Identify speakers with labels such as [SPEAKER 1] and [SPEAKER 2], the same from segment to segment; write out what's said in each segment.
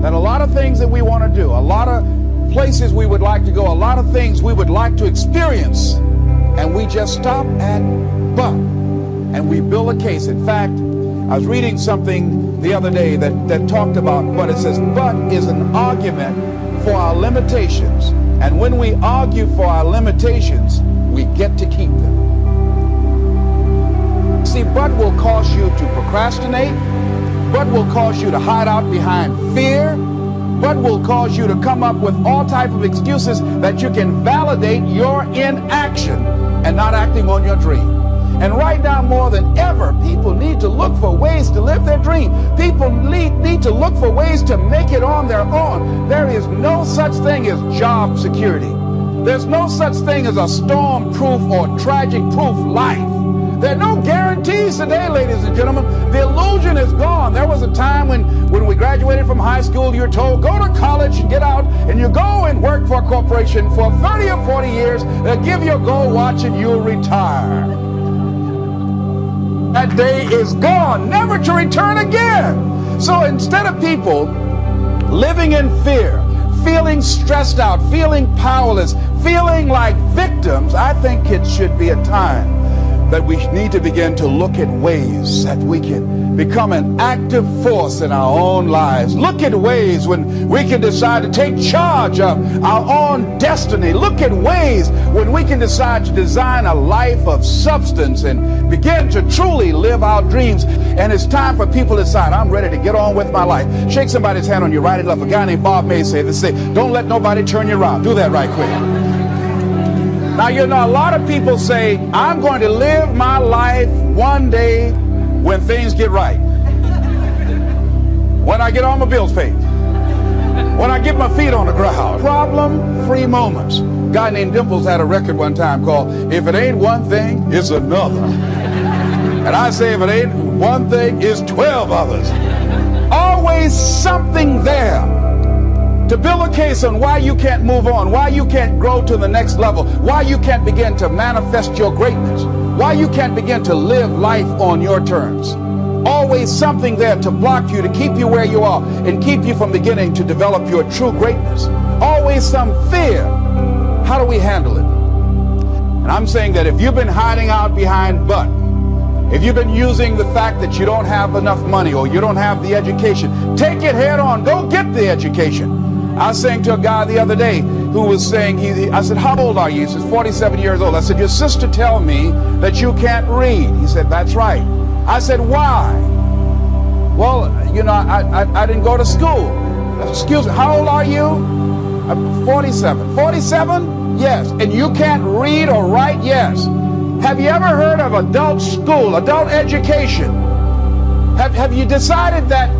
[SPEAKER 1] that a lot of things that we want to do, a lot of places we would like to go, a lot of things we would like to experience, and we just stop at but, and we build a case. In fact, I was reading something the other day that talked about but. It says but is an argument for our limitations, and when we argue for our limitations, we get to keep them. See, but will cause you to procrastinate, but will cause you to hide out behind fear, but will cause you to come up with all type of excuses that you can validate your inaction and not acting on your dream. And right now, more than ever, people need to look for ways to live their dream. People need to look for ways to make it on their own. There is no such thing as job security. There's no such thing as a storm-proof or tragic-proof life. There are no guarantees today, ladies and gentlemen. The illusion is gone. There was a time when we graduated from high school, you're told, go to college and get out, and you go and work for a corporation for 30 or 40 years. They'll give you a gold watch and you'll retire. That day is gone, never to return again. So instead of people living in fear, feeling stressed out, feeling powerless, feeling like victims, I think it should be a time that we need to begin to look at ways that we can become an active force in our own lives. Look at ways when we can decide to take charge of our own destiny. Look at ways when we can decide to design a life of substance and begin to truly live our dreams. And it's time for people to decide, I'm ready to get on with my life. Shake somebody's hand on your right and left. A guy named Bob May said this, don't let nobody turn you around. Do that right quick. Now, you know, a lot of people say, I'm going to live my life one day when things get right. When I get all my bills paid. When I get my feet on the ground. Problem-free moments. A guy named Dimples had a record one time called, If It Ain't One Thing, It's Another. And I say, if it ain't one thing, it's 12 others. Always something there to build a case on why you can't move on, why you can't grow to the next level, why you can't begin to manifest your greatness, why you can't begin to live life on your terms. Always something there to block you, to keep you where you are, and keep you from beginning to develop your true greatness. Always some fear. How do we handle it? And I'm saying that if you've been hiding out behind but, if you've been using the fact that you don't have enough money or you don't have the education, take it head on. Go get the education. I was saying to a guy the other day who was saying, I said, how old are you? He says, 47 years old. I said, your sister tell me that you can't read. He said, that's right. I said, why? Well, you know, I didn't go to school. Excuse me, how old are you? I'm 47. 47? Yes. And you can't read or write? Yes. Have you ever heard of adult school, adult education? Have you decided that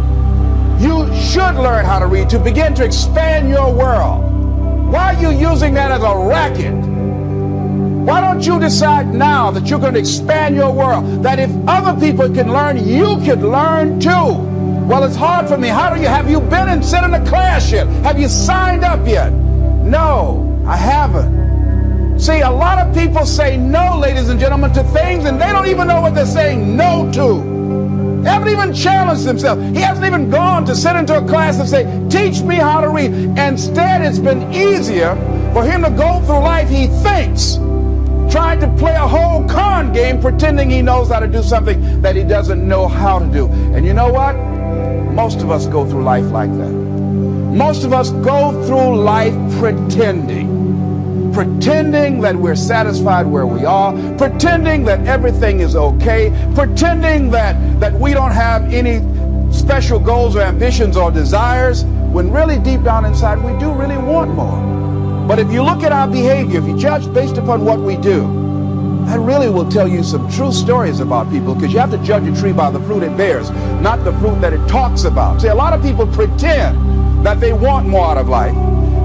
[SPEAKER 1] you should learn how to read to begin to expand your world? Why are you using that as a racket? Why don't you decide now that you're going to expand your world? That if other people can learn, you could learn too. Well, it's hard for me. Have you been and sit in a class yet? Have you signed up yet? No, I haven't. See, a lot of people say no, ladies and gentlemen, to things, and they don't even know what they're saying no to. They haven't even challenged themselves. He hasn't even gone to sit into a class and say, teach me how to read. Instead, it's been easier for him to go through life, he thinks, trying to play a whole con game, pretending he knows how to do something that he doesn't know how to do. And you know what? Most of us go through life like that. Most of us go through life pretending that we're satisfied where we are, pretending that everything is okay, pretending that we don't have any special goals or ambitions or desires, when really deep down inside we do really want more. But if you look at our behavior, if you judge based upon what we do, that really will tell you some true stories about people, because you have to judge a tree by the fruit it bears, not the fruit that it talks about. See, a lot of people pretend that they want more out of life.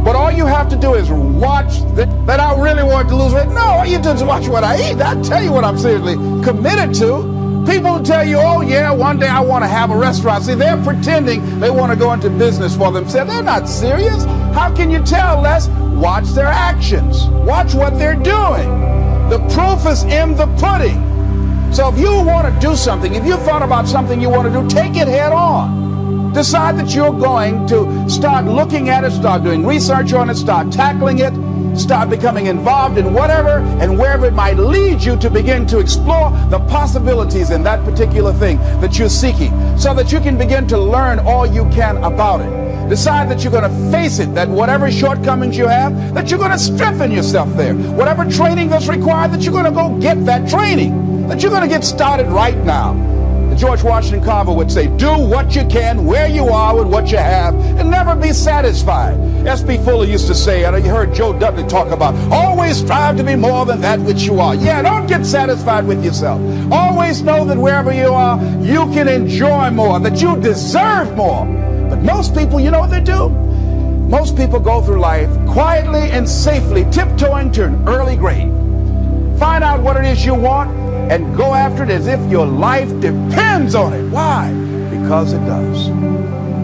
[SPEAKER 1] But all you have to do is watch that I really want to lose weight. No, all you do is watch what I eat. I tell you what I'm seriously committed to. People tell you, oh yeah, one day I want to have a restaurant. See, they're pretending they want to go into business for themselves. They're not serious. How can you tell, Les? Watch their actions. Watch what they're doing. The proof is in the pudding. So if you want to do something, if you thought about something you want to do, take it head on. Decide that you're going to start looking at it, start doing research on it, start tackling it, start becoming involved in whatever and wherever it might lead you to begin to explore the possibilities in that particular thing that you're seeking, so that you can begin to learn all you can about it. Decide that you're going to face it, that whatever shortcomings you have, that you're going to strengthen yourself there. Whatever training that's required, that you're going to go get that training, that you're going to get started right now. George Washington Carver would say, do what you can where you are with what you have and never be satisfied. S.P. Fuller used to say, and you heard Joe Dudley talk about, always strive to be more than that which you are. Yeah, don't get satisfied with yourself. Always know that wherever you are, you can enjoy more, that you deserve more. But most people, you know what they do? Most people go through life quietly and safely, tiptoeing to an early grave. Find out what it is you want and go after it as if your life depends on it. Why? Because it does.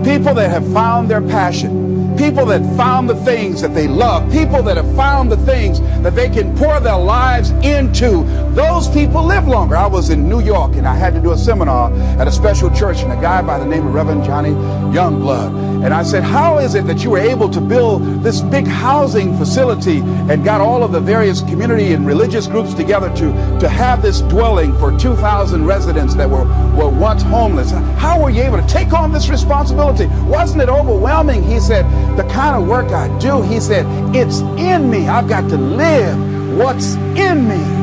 [SPEAKER 1] People that have found their passion, people that found the things that they love, people that have found the things that they can pour their lives into, those people live longer. I was in New York and I had to do a seminar at a special church, and a guy by the name of Reverend Johnny Youngblood. And I said, how is it that you were able to build this big housing facility and got all of the various community and religious groups together to have this dwelling for 2,000 residents that were once homeless? How were you able to take on this responsibility? Wasn't it overwhelming? He said, the kind of work I do, he said, it's in me. I've got to live what's in me.